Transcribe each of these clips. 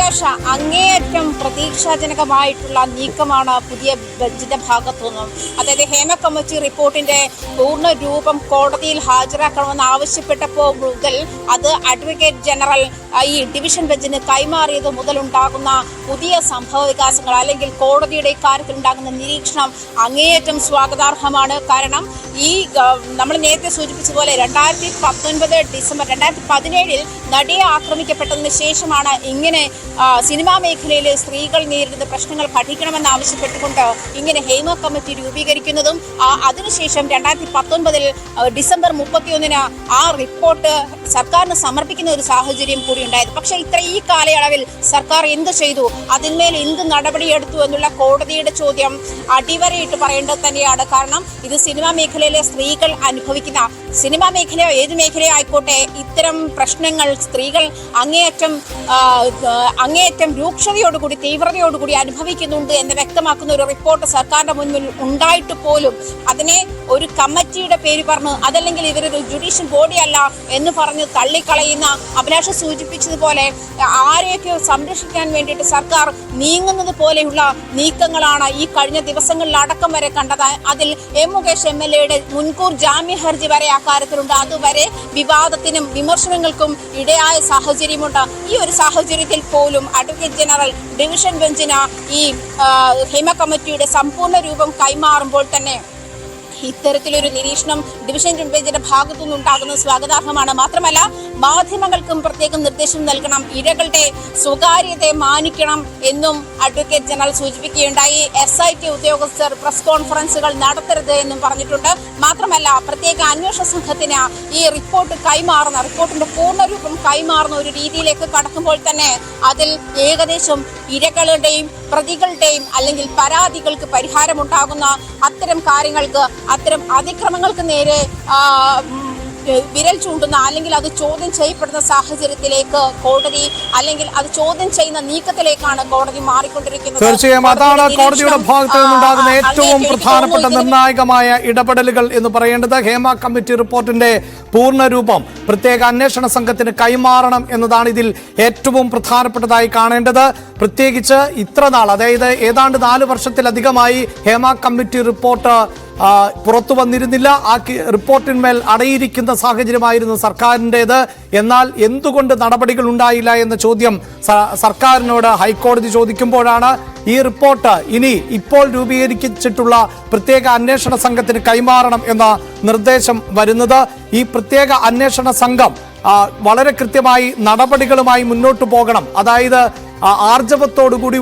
അഭിലാഷ, അങ്ങേയറ്റം പ്രതീക്ഷാജനകമായിട്ടുള്ള നീക്കമാണ് പുതിയ ബെഞ്ചിന്റെ ഭാഗത്തുനിന്നും. അതായത് ഹേമ കമ്മിറ്റി റിപ്പോർട്ടിന്റെ പൂർണ്ണ രൂപം കോടതിയിൽ ഹാജരാക്കണമെന്ന് ആവശ്യപ്പെട്ടപ്പോൾ മുതൽ അത് അഡ്വക്കേറ്റ് ജനറൽ ഈ ഡിവിഷൻ ബെഞ്ചിന് കൈമാറിയത് മുതലുണ്ടാകുന്ന പുതിയ സംഭവ വികാസങ്ങൾ അല്ലെങ്കിൽ കോടതിയുടെ ഇക്കാര്യത്തിൽ ഉണ്ടാകുന്ന നിരീക്ഷണം അങ്ങേയറ്റം സ്വാഗതാർഹമാണ്. കാരണം ഈ നമ്മൾ നേരത്തെ സൂചിപ്പിച്ചതുപോലെ 2019 ഡിസംബർ 2017 നടിയെ ആക്രമിക്കപ്പെട്ടതിന് ശേഷമാണ് ഇങ്ങനെ സിനിമാ മേഖലയിലെ സ്ത്രീകൾ നേരിടുന്ന പ്രശ്നങ്ങൾ പഠിക്കണമെന്ന് ആവശ്യപ്പെട്ടുകൊണ്ട് ഇങ്ങനെ ഹേമ കമ്മിറ്റി രൂപീകരിക്കുന്നതും അതിനുശേഷം 2019 ഡിസംബർ 31 ആ റിപ്പോർട്ട് സർക്കാരിന് സമർപ്പിക്കുന്ന ഒരു സാഹചര്യം കൂടി ഉണ്ടായത്. പക്ഷേ ഈ കാലയളവിൽ സർക്കാർ എന്ത് ചെയ്തു, അതിന്മേൽ എന്ത് നടപടിയെടുത്തു എന്നുള്ള കോടതിയുടെ ചോദ്യം അടിവരയിട്ട് പറയേണ്ടത് തന്നെയാണ്. കാരണം ഇത് സിനിമാ മേഖലയിലെ സ്ത്രീകൾ അനുഭവിക്കുന്ന, സിനിമാ മേഖലയോ ഏത് മേഖലയോ ആയിക്കോട്ടെ, ഇത്തരം പ്രശ്നങ്ങൾ സ്ത്രീകൾ അങ്ങേയറ്റം രൂക്ഷതയോടുകൂടി തീവ്രതയോടുകൂടി അനുഭവിക്കുന്നുണ്ട് എന്ന് വ്യക്തമാക്കുന്ന ഒരു റിപ്പോർട്ട് സർക്കാരിന്റെ മുന്നിൽ ഉണ്ടായിട്ട് പോലും അതിനെ ഒരു കമ്മിറ്റിയുടെ പേര് പറഞ്ഞ്, അതല്ലെങ്കിൽ ഇവരൊരു ജുഡീഷ്യൽ ബോഡി അല്ല എന്ന് പറഞ്ഞ് തള്ളിക്കളയുന്ന, അഭിലാഷ സൂചിപ്പിച്ചതുപോലെ ആരെയൊക്കെ സംരക്ഷിക്കാൻ വേണ്ടിയിട്ട് സർക്കാർ നീങ്ങുന്നത് പോലെയുള്ള നീക്കങ്ങളാണ് ഈ കഴിഞ്ഞ ദിവസങ്ങളിൽ അടക്കം വരെ കണ്ടത്. അതിൽ എം മുകേഷ് MLA മുൻകൂർ ജാമ്യ ഹർജി വരെ അക്കാര്യത്തിലുണ്ട്. അതുവരെ വിവാദത്തിനും വിമർശനങ്ങൾക്കും ഇടയായ സാഹചര്യമുണ്ട്. ഈ ഒരു സാഹചര്യത്തിൽ പോലും അഡ്വക്കേറ്റ് ജനറൽ ഡിവിഷൻ ബെഞ്ചിന് ഈ ഹേമ കമ്മിറ്റിയുടെ സമ്പൂർണ്ണ രൂപം കൈമാറുമ്പോൾ തന്നെ ഇത്തരത്തിലൊരു നിരീക്ഷണം ഡിവിഷൻ ബെഞ്ചിന്റെ ഭാഗത്തുനിന്ന് ഉണ്ടാകുന്നത് സ്വാഗതാർഹമാണ്. മാത്രമല്ല മാധ്യമങ്ങൾക്കും പ്രത്യേകം നിർദ്ദേശം നൽകണം, ഇരകളുടെ സ്വകാര്യതയെ മാനിക്കണം എന്നും അഡ്വക്കേറ്റ് ജനറൽ സൂചിപ്പിക്കുകയുണ്ടായി. SIT ഉദ്യോഗസ്ഥർ പ്രസ് കോൺഫറൻസുകൾ നടത്തരുത് എന്നും പറഞ്ഞിട്ടുണ്ട്. മാത്രമല്ല പ്രത്യേക അന്വേഷണ സംഘത്തിന് ഈ റിപ്പോർട്ടിന്റെ പൂർണ്ണരൂപം കൈമാറുന്ന ഒരു രീതിയിലേക്ക് കടക്കുമ്പോൾ തന്നെ അതിൽ ഏകദേശം ഇരകളുടെയും പ്രതികളുടെയും അല്ലെങ്കിൽ പരാതികൾക്ക് പരിഹാരമുണ്ടാകുന്ന അത്തരം കാര്യങ്ങൾക്ക്, അത്തരം അതിക്രമങ്ങൾക്ക് നേരെ വിരൽ ചൂണ്ടുന്ന അല്ലെങ്കിൽ അത് ചോദ്യം ചെയ്യപ്പെടുന്ന സാഹചര്യത്തിലേക്ക് കോടതി അല്ലെങ്കിൽ അത് ചോദ്യം ചെയ്യുന്ന നീക്കത്തിലേക്കാണ് കോടതി മാറിക്കൊണ്ടിരിക്കുന്നത്. തീർച്ചയായും അതാണ് കോടതിയുടെ ഭാഗത്ത് നിന്നുണ്ടാകുന്ന ഏറ്റവും പ്രധാനപ്പെട്ട നിർണായകമായ ഇടപെടലുകൾ എന്ന് പറയേണ്ടത്. ഹേമ കമ്മിറ്റി റിപ്പോർട്ടിന്റെ പൂർണ്ണ രൂപം പ്രത്യേക അന്വേഷണ സംഘത്തിന് കൈമാറണം എന്നതാണ് ഇതിൽ ഏറ്റവും പ്രധാനപ്പെട്ടതായി കാണേണ്ടത്. പ്രത്യേകിച്ച് ഇത്ര നാൾ, അതായത് ഏതാണ്ട് 4 വർഷത്തിലധികമായി ഹേമ കമ്മിറ്റി റിപ്പോർട്ട് പുറത്തു വന്നിരുന്നില്ല. ആ റിപ്പോർട്ടിന്മേൽ അടയിരിക്കുന്ന സാഹചര്യമായിരുന്നു സർക്കാരിൻ്റേത്. എന്നാൽ എന്തുകൊണ്ട് നടപടികൾ ഉണ്ടായില്ല എന്ന ചോദ്യം സർക്കാരിനോട് ഹൈക്കോടതി ചോദിക്കുമ്പോഴാണ് ഈ റിപ്പോർട്ട് ഇപ്പോൾ രൂപീകരിച്ചിട്ടുള്ള പ്രത്യേക അന്വേഷണ സംഘത്തിന് കൈമാറണം എന്ന നിർദ്ദേശം വരുന്നത്. ഈ പ്രത്യേക അന്വേഷണ സംഘം വളരെ കൃത്യമായി നടപടികളുമായി മുന്നോട്ട് പോകണം. അതായത് ആർജവത്തോടുകൂടി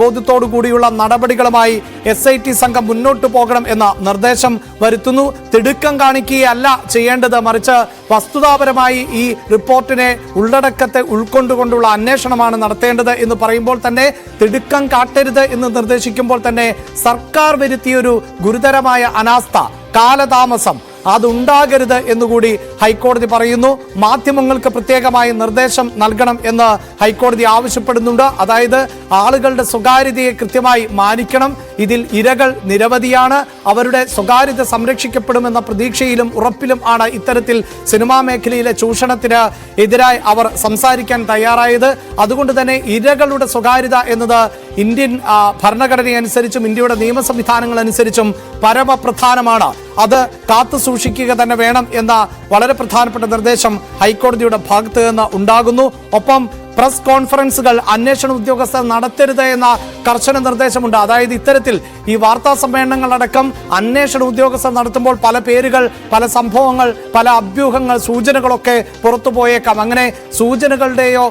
ബോധ്യത്തോടുകൂടിയുള്ള നടപടികളുമായി SIT സംഘം മുന്നോട്ട് പോകണം എന്ന നിർദ്ദേശം വരുത്തുന്നു. തിടുക്കം കാണിക്കുകയല്ല ചെയ്യേണ്ടത്, മറിച്ച് വസ്തുതാപരമായി ഈ റിപ്പോർട്ടിനെ ഉള്ളടക്കത്തെ ഉൾക്കൊണ്ടുകൊണ്ടുള്ള അന്വേഷണമാണ് നടത്തേണ്ടത് എന്ന് പറയുമ്പോൾ തന്നെ, തിടുക്കം കാട്ടരുത് എന്ന് നിർദ്ദേശിക്കുമ്പോൾ തന്നെ സർക്കാർ വരുത്തിയൊരു ഗുരുതരമായ അനാസ്ഥ, കാലതാമസം അതുണ്ടാകരുത് എന്നുകൂടി ഹൈക്കോടതി പറയുന്നു. മാധ്യമങ്ങൾക്ക് പ്രത്യേകമായ നിർദ്ദേശം നൽകണം എന്ന് ഹൈക്കോടതി ആവശ്യപ്പെടുന്നുണ്ട്. അതായത് ആളുകളുടെ സ്വകാര്യതയെ കൃത്യമായി മാനിക്കണം. ഇതിൽ ഇരകൾ നിരവധിയാണ്. അവരുടെ സ്വകാര്യത സംരക്ഷിക്കപ്പെടുമെന്ന പ്രതീക്ഷയിലും ഉറപ്പിലും ആണ് ഇത്തരത്തിൽ സിനിമാ മേഖലയിലെ ചൂഷണത്തിന് എതിരായി അവർ സംസാരിക്കാൻ തയ്യാറായത്. അതുകൊണ്ട് തന്നെ ഇരകളുടെ സ്വകാര്യത എന്നത് ഇന്ത്യൻ ഭരണഘടനയനുസരിച്ചും ഇന്ത്യയുടെ നിയമ സംവിധാനങ്ങൾ അനുസരിച്ചും പരമപ്രധാനമാണ്. അത് കാത്തു സൂക്ഷിക്കുക തന്നെ വേണം എന്ന വളരെ പ്രധാനപ്പെട്ട നിർദ്ദേശം ഹൈക്കോടതിയുടെ ഭാഗത്ത് നിന്ന് ഉണ്ടാകുന്നു. ഒപ്പം പ്രസ് കോൺഫറൻസുകൾ അന്വേഷണ ഉദ്യോഗസ്ഥർ നടത്തരുത് എന്ന കർശന നിർദ്ദേശമുണ്ട്. അതായത് ഇത്തരത്തിൽ ഈ വാർത്താ സമ്മേളനങ്ങളടക്കം അന്വേഷണ ഉദ്യോഗസ്ഥർ നടത്തുമ്പോൾ പല പേരുകൾ, പല സംഭവങ്ങൾ, പല അഭ്യൂഹങ്ങൾ, സൂചനകളൊക്കെ പുറത്തു പോയേക്കാം. അങ്ങനെ സൂചനകളുടെയോ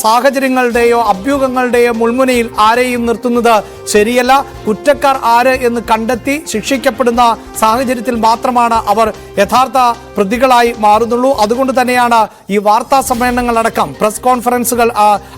സാഹചര്യങ്ങളുടെയോ അഭ്യൂഹങ്ങളുടെയോ മുൾമുനയിൽ ആരെയും നിർത്തുന്നത് ശരിയല്ല. കുറ്റക്കാർ ആര് എന്ന് കണ്ടെത്തി ശിക്ഷിക്കപ്പെടുന്ന സാഹചര്യത്തിൽ മാത്രമാണ് അവർ യഥാർത്ഥ പ്രതികളായി മാറുന്നുള്ളൂ. അതുകൊണ്ട് തന്നെയാണ് ഈ വാർത്താ സമ്മേളനങ്ങളടക്കം പ്രസ് കോൺഫറൻസുകൾ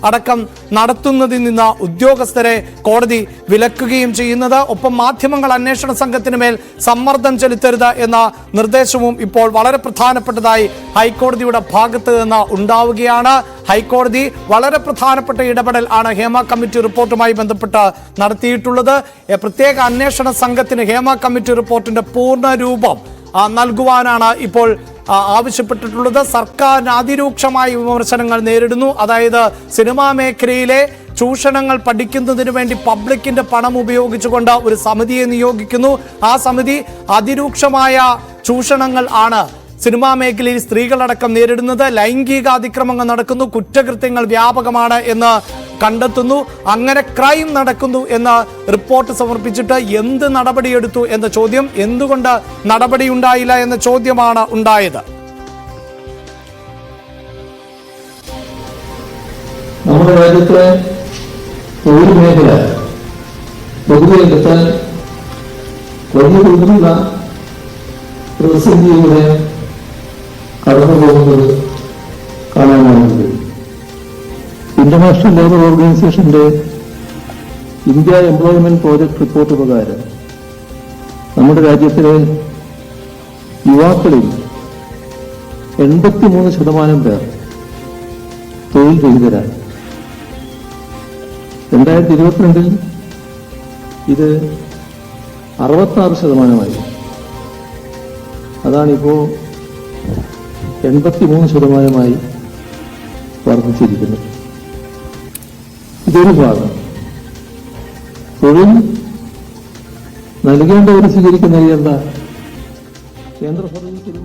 അടക്കം നടത്തുന്നതിൽ നിന്ന് ഉദ്യോഗസ്ഥരെ കോടതി വിലക്കുകയും ചെയ്യുന്നത്. ഒപ്പം മാധ്യമങ്ങൾ അന്വേഷണ സംഘത്തിന് മേൽ സമ്മർദ്ദം ചെലുത്തരുത് എന്ന നിർദ്ദേശവും ഇപ്പോൾ വളരെ പ്രധാനപ്പെട്ടതായി ഹൈക്കോടതിയുടെ ഭാഗത്ത് നിന്ന് ഉണ്ടാവുകയാണ്. ഹൈക്കോടതി വളരെ പ്രധാനപ്പെട്ട ഇടപെടൽ ആണ് ഹേമ കമ്മിറ്റി റിപ്പോർട്ടുമായി ബന്ധപ്പെട്ട് നടത്തിയിട്ടുള്ളത്. പ്രത്യേക അന്വേഷണ സംഘത്തിന് ഹേമ കമ്മിറ്റി റിപ്പോർട്ടിന്റെ പൂർണ്ണ രൂപം നൽകുവാനാണ് ഇപ്പോൾ ആവശ്യപ്പെട്ടിട്ടുള്ളത്. സർക്കാരിന് അതിരൂക്ഷമായ വിമർശനങ്ങൾ നേരിടുന്നു. അതായത് സിനിമാ മേഖലയിലെ ചൂഷണങ്ങൾ പഠിക്കുന്നതിന് വേണ്ടി പബ്ലിക്കിന്റെ പണം ഉപയോഗിച്ചുകൊണ്ട് ഒരു സമിതിയെ നിയോഗിക്കുന്നു. ആ സമിതി അതിരൂക്ഷമായ ചൂഷണങ്ങൾ ആണ് സിനിമാ മേഖലയിൽ സ്ത്രീകളടക്കം നേരിടുന്നത്. ലൈംഗിക അതിക്രമങ്ങൾ നടക്കുന്നു, കുറ്റകൃത്യങ്ങൾ വ്യാപകമാണ് എന്ന് കണ്ടെത്തുന്നു. അങ്ങനെ ക്രൈം നടക്കുന്നു എന്ന റിപ്പോർട്ട് സമർപ്പിച്ചിട്ട് എന്ത് നടപടിയെടുത്തു എന്ന ചോദ്യം, എന്തുകൊണ്ട് നടപടിയുണ്ടായില്ല എന്ന ചോദ്യമാണ് ഉണ്ടായത്. നമ്മുടെ രാജ്യത്തെ തൊഴിൽ മേഖല ബഹുരംഗത്താൽ വലിയ തോതിലുള്ള പ്രതിസന്ധിയുടെ കടന്നു പോകുന്നത് കാണാനാവുന്നത്. ഇന്റർനാഷണൽ ലേബർ ഓർഗനൈസേഷന്റെ ഇന്ത്യ എംപ്ലോയ്മെന്റ് പ്രോജക്ട് റിപ്പോർട്ട് പ്രകാരം നമ്മുടെ രാജ്യത്തിലെ യുവാക്കളിൽ 83% പേർ തൊഴിൽ രഹിതരാണ്. 2022 ഇത് 66%. അതാണിപ്പോ 83% വർദ്ധിച്ചിരിക്കുന്നത്. ഇതൊരു ഭാഗം. തൊഴിൽ നൽകേണ്ടവർ സ്വീകരിക്കുന്ന കേന്ദ്ര സർവീസിലും